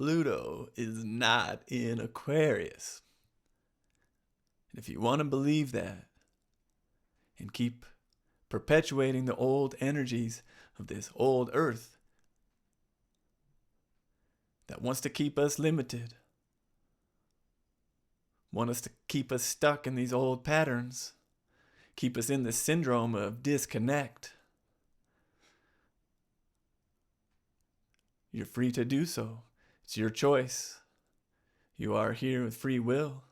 Pluto is not in Aquarius. And if you want to believe that and keep perpetuating the old energies of this old earth that wants to keep us limited, want us to keep us stuck in these old patterns, keep us in the syndrome of disconnect, you're free to do so. It's your choice. You are here with free will.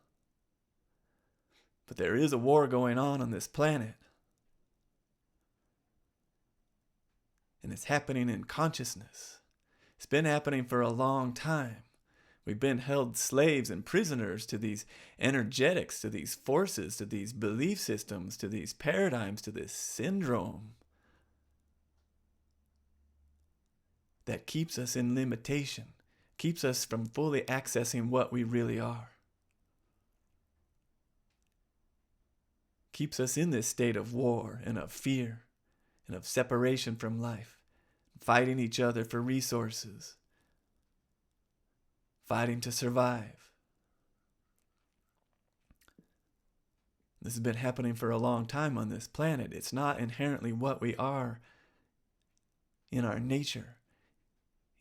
But there is a war going on this planet. And it's happening in consciousness. It's been happening for a long time. We've been held slaves and prisoners to these energetics, to these forces, to these belief systems, to these paradigms, to this syndrome that keeps us in limitation, keeps us from fully accessing what we really are. Keeps us in this state of war and of fear and of separation from life, fighting each other for resources, fighting to survive. This has been happening for a long time on this planet. It's not inherently what we are in our nature,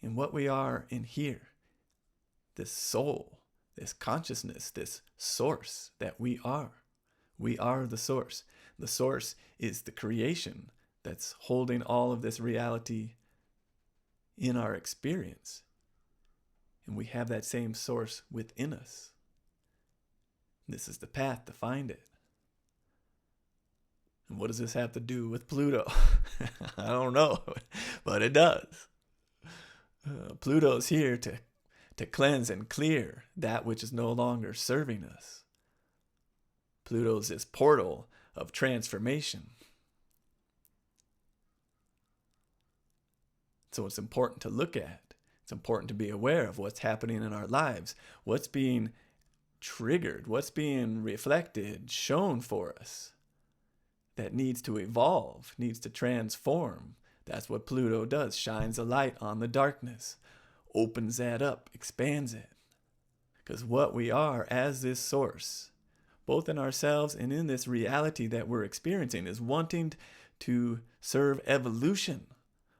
in what we are in here. This soul, this consciousness, this source that we are. We are the source. The source is the creation that's holding all of this reality in our experience. And we have that same source within us. This is the path to find it. And what does this have to do with Pluto? I don't know, but it does. Pluto's here to cleanse and clear that which is no longer serving us. Pluto's this portal of transformation. So it's important to look at. It's important to be aware of what's happening in our lives, what's being triggered, what's being reflected, shown for us that needs to evolve, needs to transform. That's what Pluto does, shines a light on the darkness, opens that up, expands it. Because what we are as this source, both in ourselves and in this reality that we're experiencing, is wanting to serve evolution,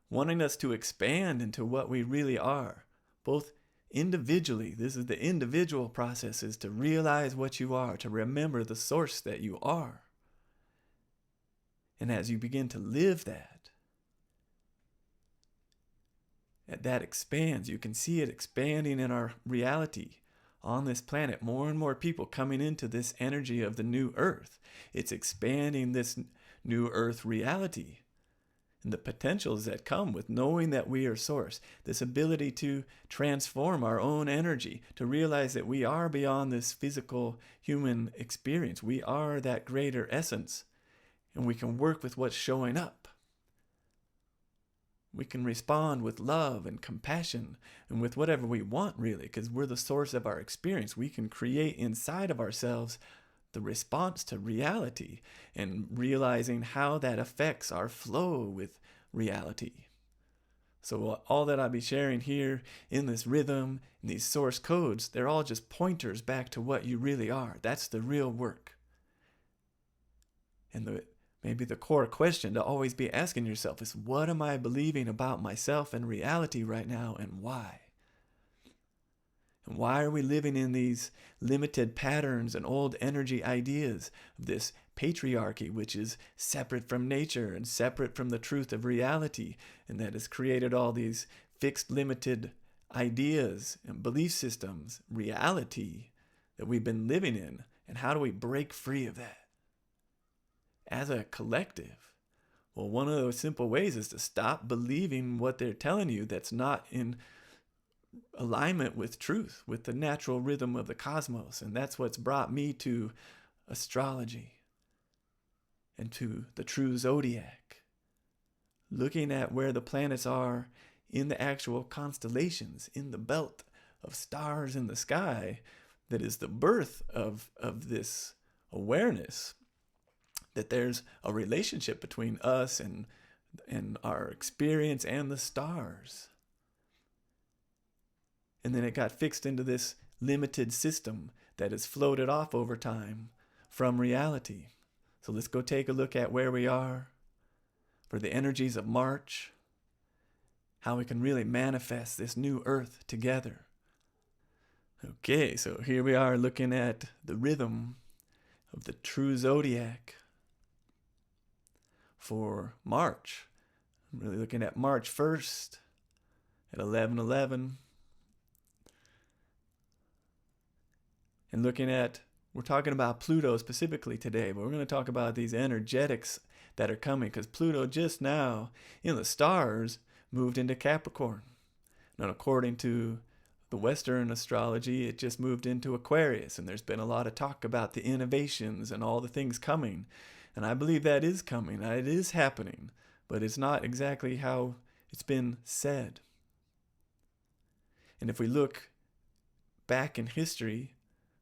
wanting us to expand into what we really are, both individually. This is the individual process, is to realize what you are, to remember the source that you are. And as you begin to live that expands. You can see it expanding in our reality on this planet. More and more people coming into this energy of the new earth. It's expanding this new earth reality and the potentials that come with knowing that we are source. This ability to transform our own energy, to realize that we are beyond this physical human experience. We are that greater essence, and we can work with what's showing up. We can respond with love and compassion and with whatever we want, really, because we're the source of our experience. We can create inside of ourselves the response to reality and realizing how that affects our flow with reality. So all that I'll be sharing here in this rhythm, in these source codes, they're all just pointers back to what you really are. That's the real work. And maybe the core question to always be asking yourself is, what am I believing about myself and reality right now, and why? And why are we living in these limited patterns and old energy ideas of this patriarchy, which is separate from nature and separate from the truth of reality, and that has created all these fixed, limited ideas and belief systems, reality that we've been living in? And how do we break free of that as a collective? Well, one of those simple ways is to stop believing what they're telling you that's not in alignment with truth, with the natural rhythm of the cosmos. And that's what's brought me to astrology and to the true zodiac, looking at where the planets are in the actual constellations, in the belt of stars in the sky that is the birth of this awareness that there's a relationship between us and our experience and the stars. and then it got fixed into this limited system that is floated off over time from reality. So let's go take a look at where we are for the energies of March, how we can really manifest this new earth together. Okay, so here we are looking at the rhythm of the true zodiac for March. I'm really looking at March 1st at 11:11. And looking at, we're talking about Pluto specifically today, but we're going to talk about these energetics that are coming, because Pluto just now in the stars moved into Capricorn. Now, according to the Western astrology, it just moved into Aquarius, and there's been a lot of talk about the innovations and all the things coming. And I believe that is coming. It is happening, but it's not exactly how it's been said. And if we look back in history,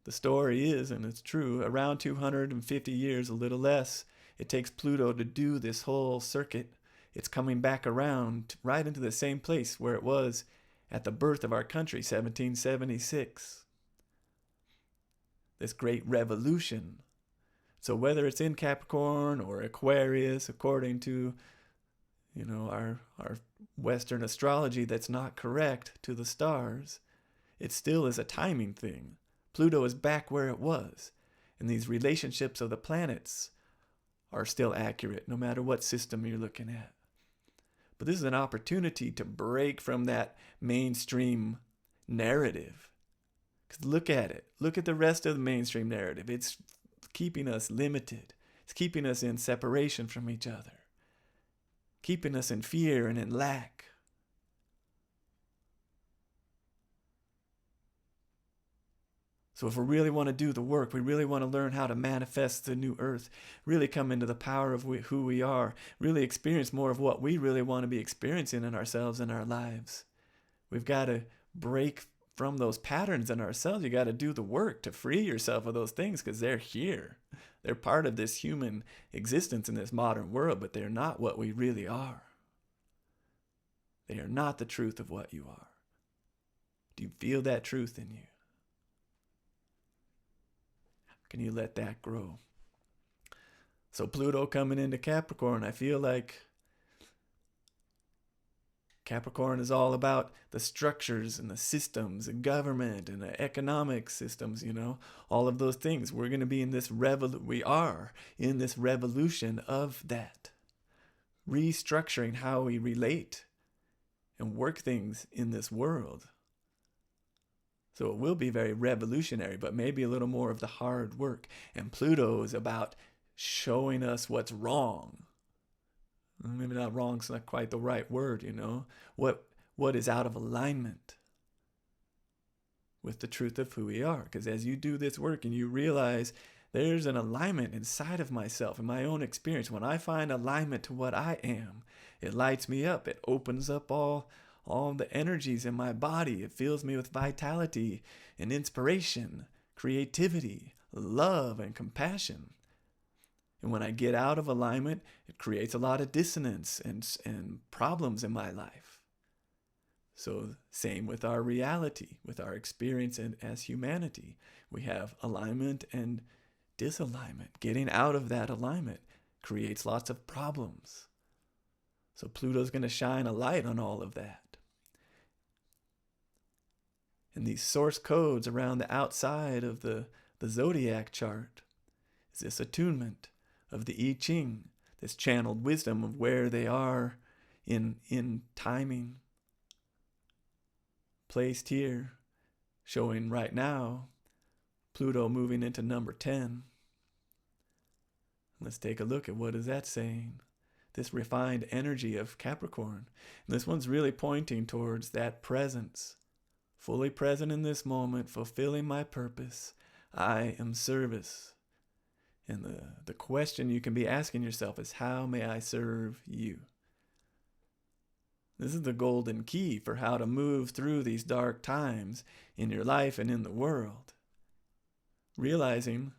the story is, and it's true, around 250 years, a little less, it takes Pluto to do this whole circuit. It's coming back around right into the same place where it was at the birth of our country, 1776. This great revolution. So whether it's in Capricorn or Aquarius, according to our Western astrology that's not correct to the stars, it still is a timing thing. Pluto is back where it was, and these relationships of the planets are still accurate no matter what system you're looking at. But this is an opportunity to break from that mainstream narrative. Because look at it. Look at the rest of the mainstream narrative. It's keeping us limited. It's keeping us in separation from each other, keeping us in fear and in lack. So if we really want to do the work, we really want to learn how to manifest the new earth, really come into the power of who we are, really experience more of what we really want to be experiencing in ourselves and our lives. We've got to break from those patterns in ourselves. You got to do the work to free yourself of those things, because they're here. They're part of this human existence in this modern world, but they're not what we really are. They are not the truth of what you are. Do you feel that truth in you? Can you let that grow? So Pluto coming into Capricorn, I feel like Capricorn is all about the structures and the systems, the government and the economic systems, all of those things. We're going to be in this we are in this revolution of that. Restructuring how we relate and work things in this world. So it will be very revolutionary, but maybe a little more of the hard work. And Pluto is about showing us what's wrong. Maybe not wrong is not quite the right word, What is out of alignment with the truth of who we are. Because as you do this work and you realize there's an alignment inside of myself, in my own experience, when I find alignment to what I am, it lights me up. It opens up all the energies in my body. It fills me with vitality and inspiration, creativity, love, and compassion. And when I get out of alignment, it creates a lot of dissonance and problems in my life. So same with our reality, with our experience as humanity. We have alignment and disalignment. Getting out of that alignment creates lots of problems. So Pluto's going to shine a light on all of that. And these source codes around the outside of the zodiac chart is this attunement of the I Ching, this channeled wisdom of where they are in timing. Placed here, showing right now, Pluto moving into number 10. Let's take a look at what is that saying. This refined energy of Capricorn. And this one's really pointing towards that presence. Fully present in this moment, fulfilling my purpose. I am service. And the question you can be asking yourself is, how may I serve you? This is the golden key for how to move through these dark times in your life and in the world. Realizing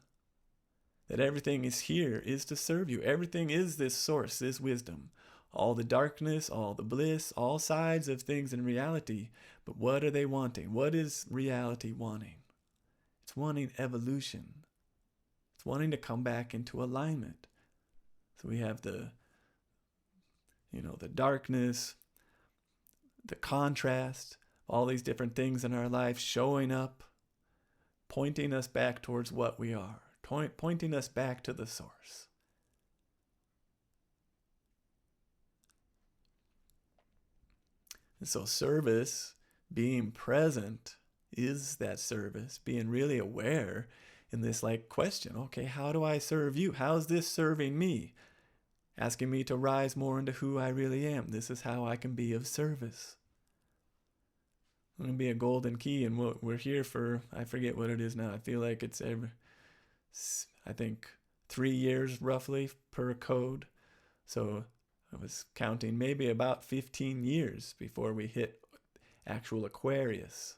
that everything is here is to serve you. Everything is this source, this wisdom. all the darkness, all the bliss, all sides of things in reality. But what are they wanting? What is reality wanting? It's wanting evolution. It's wanting to come back into alignment. So we have the darkness, the contrast, all these different things in our life showing up, pointing us back towards what we are, pointing us back to the source. And so service, being present, is that service, being really aware in this question, okay, how do I serve you? How's this serving me? Asking me to rise more into who I really am. This is how I can be of service. I'm going to be a golden key, and we're here for, I forget what it is now. I feel like it's 3 years roughly per code. So I was counting maybe about 15 years before we hit actual Aquarius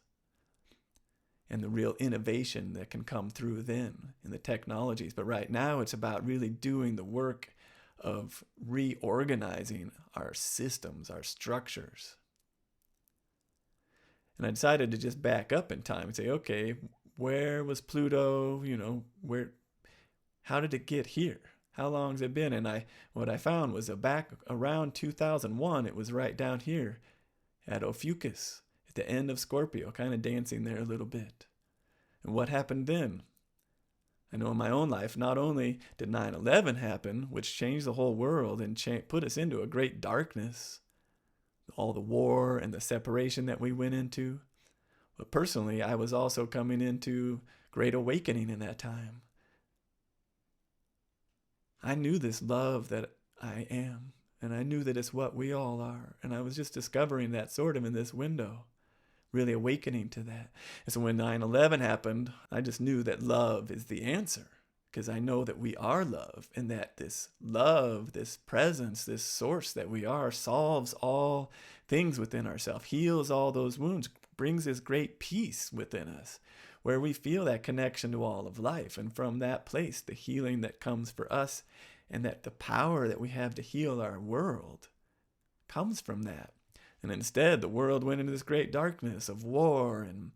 and the real innovation that can come through then in the technologies. But right now it's about really doing the work of reorganizing our systems, our structures. And I decided to just back up in time and say, okay, where was Pluto? How did it get here? How long has it been? And what I found was back around 2001, it was right down here at Ophiuchus, at the end of Scorpio, kind of dancing there a little bit. And what happened then? I know in my own life, not only did 9/11 happen, which changed the whole world and put us into a great darkness, all the war and the separation that we went into, but personally, I was also coming into great awakening in that time. I knew this love that I am, and I knew that it's what we all are, and I was just discovering that sort of in this window, really awakening to that. And so when 9/11 happened, I just knew that love is the answer, because I know that we are love, and that this love, this presence, this source that we are solves all things within ourselves, heals all those wounds, brings this great peace within us, where we feel that connection to all of life. And from that place, the healing that comes for us, and that the power that we have to heal our world comes from that. And instead, the world went into this great darkness of war, and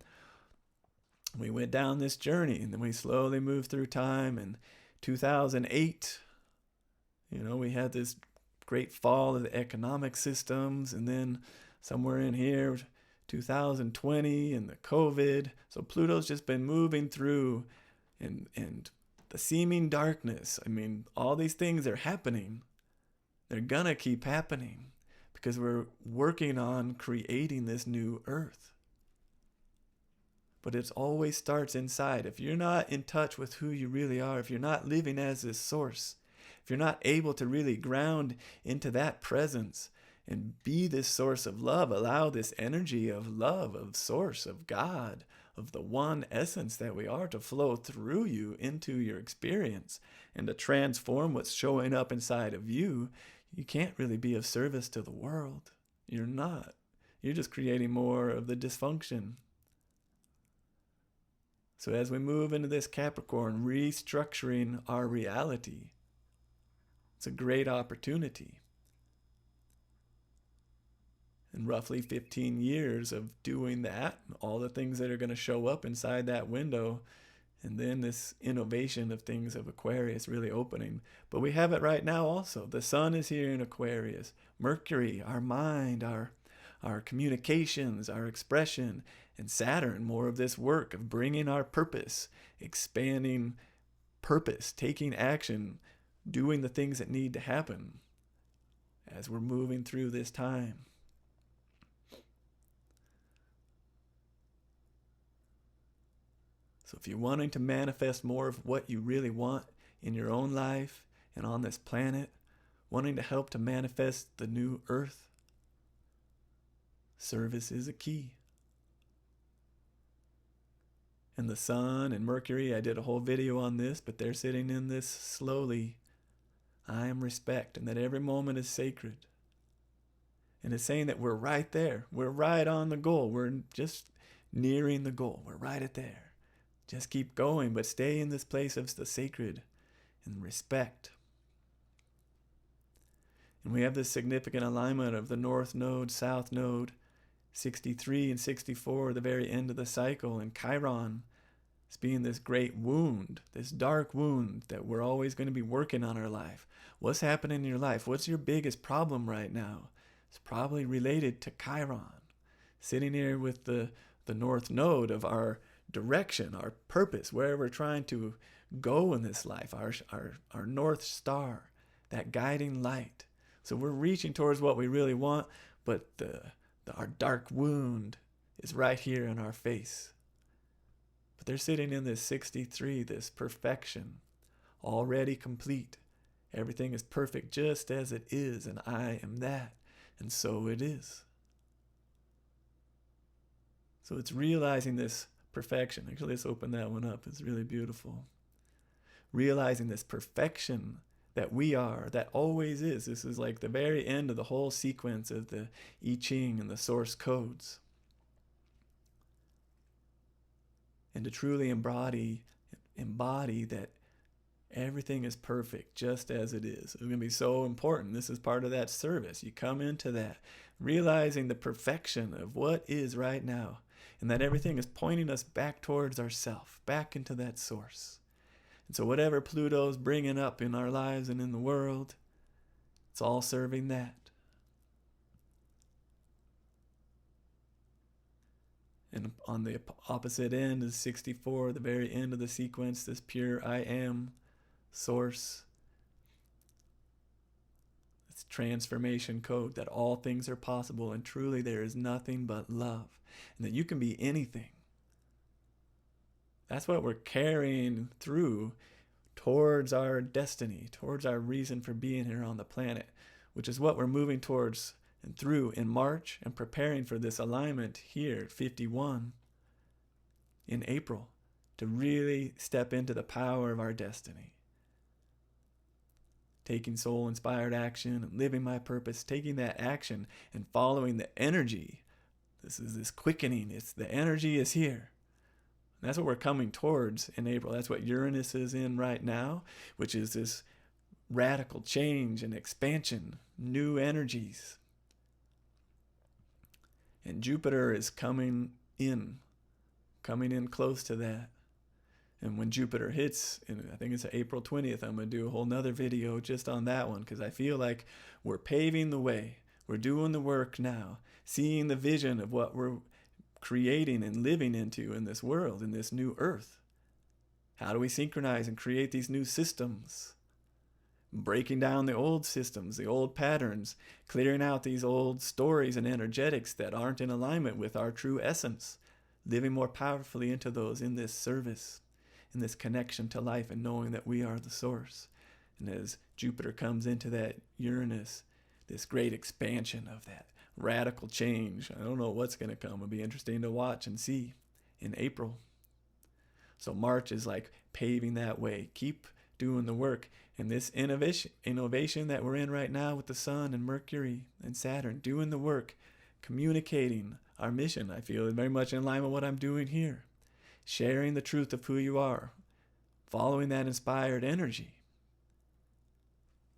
we went down this journey, and then we slowly moved through time. And 2008, we had this great fall of the economic systems, and then somewhere in here, 2020 and the COVID. So Pluto's just been moving through, and the seeming darkness. I mean, all these things are happening. They're gonna keep happening because we're working on creating this new earth. But it always starts inside. If you're not in touch with who you really are, if you're not living as this source, if you're not able to really ground into that presence and be this source of love, allow this energy of love, of source, of God, of the one essence that we are to flow through you into your experience and to transform what's showing up inside of you, you can't really be of service to the world. You're not. You're just creating more of the dysfunction. So as we move into this Capricorn, restructuring our reality, it's a great opportunity. And roughly 15 years of doing that, all the things that are going to show up inside that window, and then this innovation of things of Aquarius really opening. But we have it right now also. The sun is here in Aquarius. Mercury, our mind, our communications, our expression, and Saturn, more of this work of bringing our purpose, expanding purpose, taking action, doing the things that need to happen as we're moving through this time. So if you're wanting to manifest more of what you really want in your own life and on this planet, wanting to help to manifest the new earth, service is a key. And the sun and Mercury, I did a whole video on this, but they're sitting in this slowly. I am respect, and that every moment is sacred. And it's saying that we're right there. We're right on the goal. We're just nearing the goal. We're right at there. Just keep going, but stay in this place of the sacred and respect. And we have this significant alignment of the North Node, South Node, 63 and 64, the very end of the cycle, and Chiron is being this great wound, this dark wound that we're always going to be working on our life. What's happening in your life? What's your biggest problem right now? It's probably related to Chiron. Sitting here with the North Node of our direction, our purpose, where we're trying to go in this life, our North Star, that guiding light. So we're reaching towards what we really want, but our dark wound is right here in our face. But they're sitting in this 63, this perfection, already complete. Everything is perfect just as it is, and I am that, and so it is. So it's realizing this perfection. Actually, let's open that one up. It's really beautiful. Realizing this perfection that we are, that always is. This is like the very end of the whole sequence of the I Ching and the source codes. And to truly embody that everything is perfect just as it is. It's going to be so important. This is part of that service. You come into that, realizing the perfection of what is right now, and that everything is pointing us back towards ourself, back into that source. And so whatever Pluto's bringing up in our lives and in the world, it's all serving that. And on the opposite end is 64, the very end of the sequence, this pure I am source. It's transformation code, that all things are possible and truly there is nothing but love. And that you can be anything. That's what we're carrying through towards our destiny, towards our reason for being here on the planet, which is what we're moving towards and through in March and preparing for this alignment here, 51, in April, to really step into the power of our destiny. Taking soul-inspired action and living my purpose, taking that action and following the energy. This is this quickening. It's the energy is here. And that's what we're coming towards in April. That's what Uranus is in right now, which is this radical change and expansion, new energies. And Jupiter is coming in close to that. And when Jupiter hits, and I think it's April 20th, I'm going to do a whole nother video just on that one, because I feel like we're paving the way. We're doing the work now, seeing the vision of what we're creating and living into in this world, in this new earth. How do we synchronize and create these new systems? Breaking down the old systems, the old patterns, clearing out these old stories and energetics that aren't in alignment with our true essence, living more powerfully into those in this service, in this connection to life and knowing that we are the source. And as Jupiter comes into that Uranus, this great expansion of that radical change. I don't know what's going to come. It'll be interesting to watch and see in April. So March is like paving that way. Keep doing the work. And this innovation that we're in right now with the Sun and Mercury and Saturn, doing the work, communicating our mission, I feel is very much in line with what I'm doing here. Sharing the truth of who you are, following that inspired energy,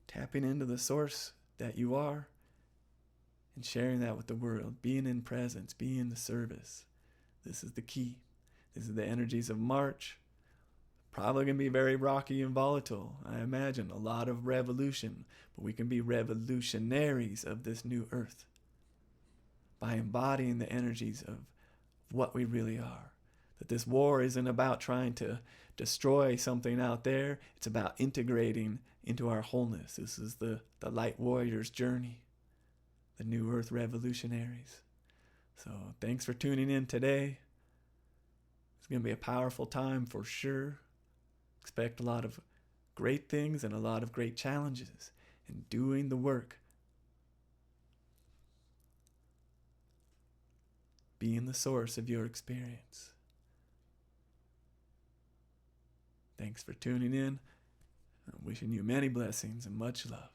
tapping into the source that you are, and sharing that with the world, being in presence, being in the service. This is the key. This is the energies of March. Probably going to be very rocky and volatile. I imagine a lot of revolution, but we can be revolutionaries of this new earth by embodying the energies of what we really are. That this war isn't about trying to destroy something out there. It's about integrating into our wholeness. This is the light warrior's journey, the new earth revolutionaries. So thanks for tuning in today. It's going to be a powerful time for sure. Expect a lot of great things and a lot of great challenges and doing the work. Being the source of your experience. Thanks for tuning in. I'm wishing you many blessings and much love.